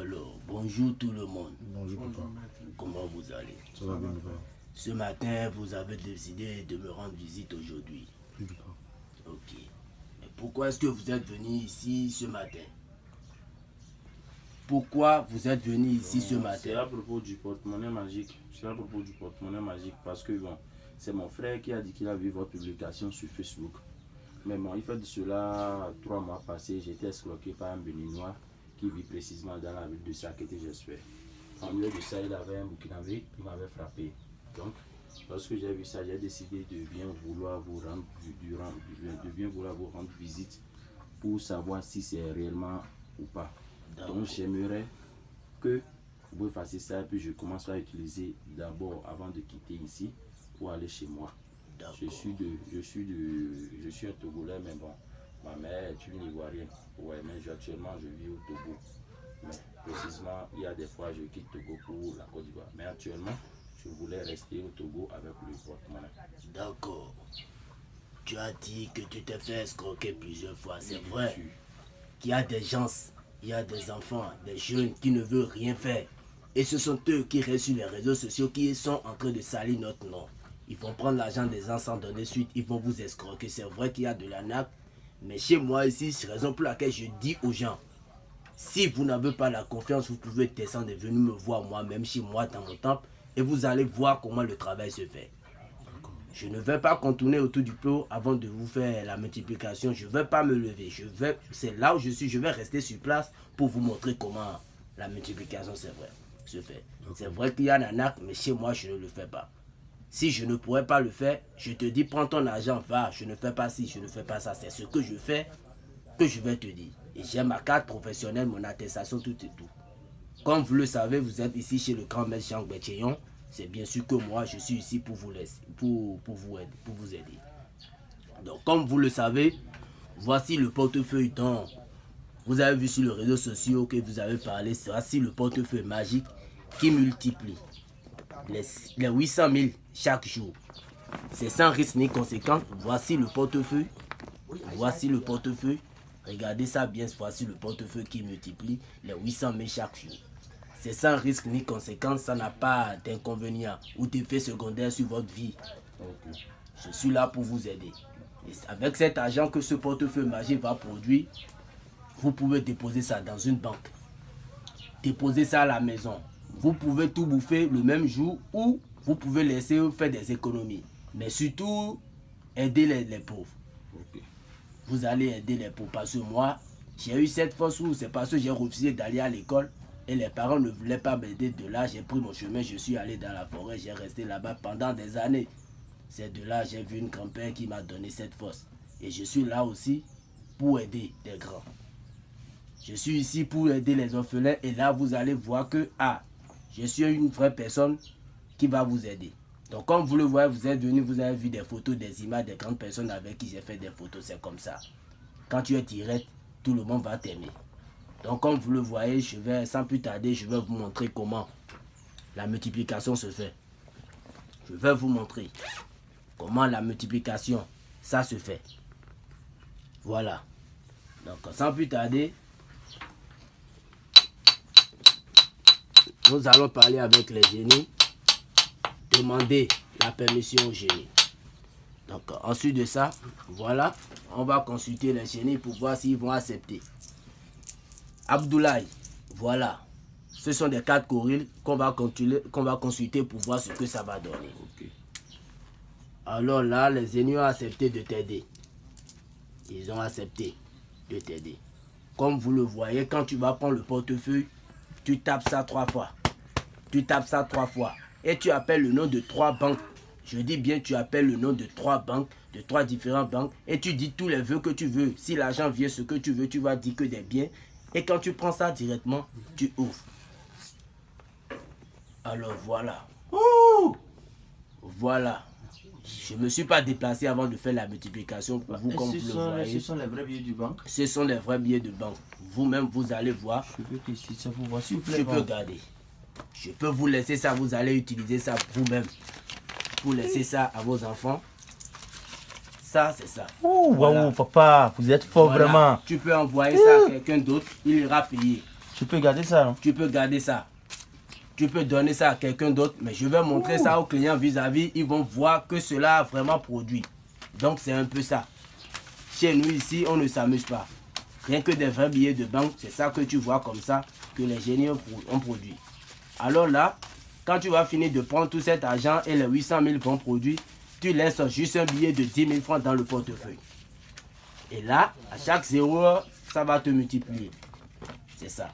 Alors, bonjour tout le monde. Bonjour papa. Comment vous allez? Ça va bien papa. Ce matin, vous avez décidé de me rendre visite aujourd'hui. Oui papa. Ok. Mais pourquoi est-ce que vous êtes venu ici ce matin? Pourquoi vous êtes venu ici ce matin? C'est à propos du porte-monnaie magique. C'est à propos du porte-monnaie magique parce que bon, c'est mon frère qui a dit qu'il a vu votre publication sur Facebook. Mais bon, il fait de cela 3 mois passés, j'ai été escroqué par un Béninois qui vit précisément dans la ville de Sakété, j'espère. En lieu de ça, il avait un Burkinabé qui m'avait frappé. Donc, lorsque j'ai vu ça, j'ai décidé de bien vouloir vous rendre visite pour savoir si c'est réellement ou pas. Donc, j'aimerais que vous fassiez ça et puis je commence à utiliser d'abord avant de quitter ici pour aller chez moi. Je suis un Togolais, mais bon, ma mère est une Ivoirienne. Ouais, mais actuellement je vis au Togo. Mais précisément, il y a des fois je quitte Togo pour la Côte d'Ivoire. Mais actuellement, je voulais rester au Togo avec le porte-monnaie. D'accord. Tu as dit que tu t'es fait escroquer plusieurs fois. C'est vrai qu'il y a des gens, il y a des enfants, des jeunes qui ne veulent rien faire. Et ce sont eux qui restent sur les réseaux sociaux qui sont en train de salir notre nom. Ils vont prendre l'argent des gens sans donner suite, ils vont vous escroquer. C'est vrai qu'il y a de l'arnaque, mais chez moi ici, c'est la raison pour laquelle je dis aux gens, si vous n'avez pas la confiance, vous pouvez descendre et venir me voir moi-même chez moi dans mon temple et vous allez voir comment le travail se fait. Je ne vais pas contourner autour du pot avant de vous faire la multiplication. Je ne vais pas me lever. C'est là où je suis. Je vais rester sur place pour vous montrer comment la multiplication se fait. C'est vrai qu'il y a un arnaque, mais chez moi, je ne le fais pas. Si je ne pourrais pas le faire, je te dis, prends ton argent, va, je ne fais pas ci, je ne fais pas ça. C'est ce que je fais que je vais te dire. Et j'ai ma carte professionnelle, mon attestation, tout et tout. Comme vous le savez, vous êtes ici chez le grand maître Jean Béthéon. C'est bien sûr que moi, je suis ici pour vous laisser, pour vous aider. Donc, comme vous le savez, voici le portefeuille dont vous avez vu sur les réseaux sociaux que vous avez parlé. Voici le portefeuille magique qui multiplie les 800 000 chaque jour. C'est sans risque ni conséquence. Voici le portefeuille. Voici le portefeuille. Regardez ça bien. Voici le portefeuille qui multiplie les 800 000 chaque jour. C'est sans risque ni conséquence. Ça n'a pas d'inconvénient ou d'effet secondaire sur votre vie. Je suis là pour vous aider. Et avec cet argent que ce portefeuille magique va produire, vous pouvez déposer ça dans une banque. Déposer ça à la maison. Vous pouvez tout bouffer le même jour ou vous pouvez laisser faire des économies. Mais surtout, aider les pauvres. Vous allez aider les pauvres. Parce que moi, j'ai eu cette force où c'est parce que j'ai refusé d'aller à l'école et les parents ne voulaient pas m'aider. De là, j'ai pris mon chemin, je suis allé dans la forêt, j'ai resté là-bas pendant des années. C'est de là j'ai vu une grand-père qui m'a donné cette force. Et je suis là aussi pour aider des grands. Je suis ici pour aider les orphelins et là, vous allez voir que, je suis une vraie personne qui va vous aider. Donc, comme vous le voyez, vous êtes venu, vous avez vu des photos, des images des grandes personnes avec qui j'ai fait des photos. C'est comme ça. Quand tu es direct, tout le monde va t'aimer. Donc, comme vous le voyez, sans plus tarder, je vais vous montrer comment la multiplication se fait. Je vais vous montrer comment la multiplication, ça se fait. Voilà. Donc, sans plus tarder, nous allons parler avec les génies, demander la permission aux génies. Donc, ensuite de ça, voilà, on va consulter les génies pour voir s'ils vont accepter. Abdoulaye, voilà, ce sont des 4 gorilles qu'on va consulter pour voir ce que ça va donner. Alors là, les génies ont accepté de t'aider. Ils ont accepté de t'aider. Comme vous le voyez, quand tu vas prendre le portefeuille, tu tapes ça 3 fois. Tu tapes ça 3 fois. Et tu appelles le nom de 3 banques. Je dis bien, tu appelles le nom de 3 banques, de 3 différentes banques. Et tu dis tous les vœux que tu veux. Si l'argent vient, ce que tu veux, tu vas dire que des biens. Et quand tu prends ça directement, tu ouvres. Alors voilà. Voilà. Je ne me suis pas déplacé avant de faire la multiplication pour vous, comme vous le voyez. Ce sont les vrais billets du banque. Ce sont les vrais billets de banque. Vous-même, vous allez voir. Je peux tester ça pour voir, s'il vous plaît. Je peux garder. Je peux vous laisser ça, vous allez utiliser ça vous-même. Pour laisser ça à vos enfants. Ça, c'est ça. Ouh, voilà. Wow, papa, vous êtes fort, voilà. Vraiment. Tu peux envoyer ça à quelqu'un d'autre, il ira payer. Tu peux garder ça, non? Tu peux garder ça. Tu peux donner ça à quelqu'un d'autre, mais je vais montrer ça aux clients vis-à-vis. Ils vont voir que cela a vraiment produit. Donc c'est un peu ça. Chez nous ici, on ne s'amuse pas. Rien que des vrais billets de banque, c'est ça que tu vois comme ça que les génies ont produit. Alors là, quand tu vas finir de prendre tout cet argent et les 800 000 vont produire, tu laisses juste un billet de 10 000 francs dans le portefeuille. Et là, à chaque 0 heure, ça va te multiplier. C'est ça.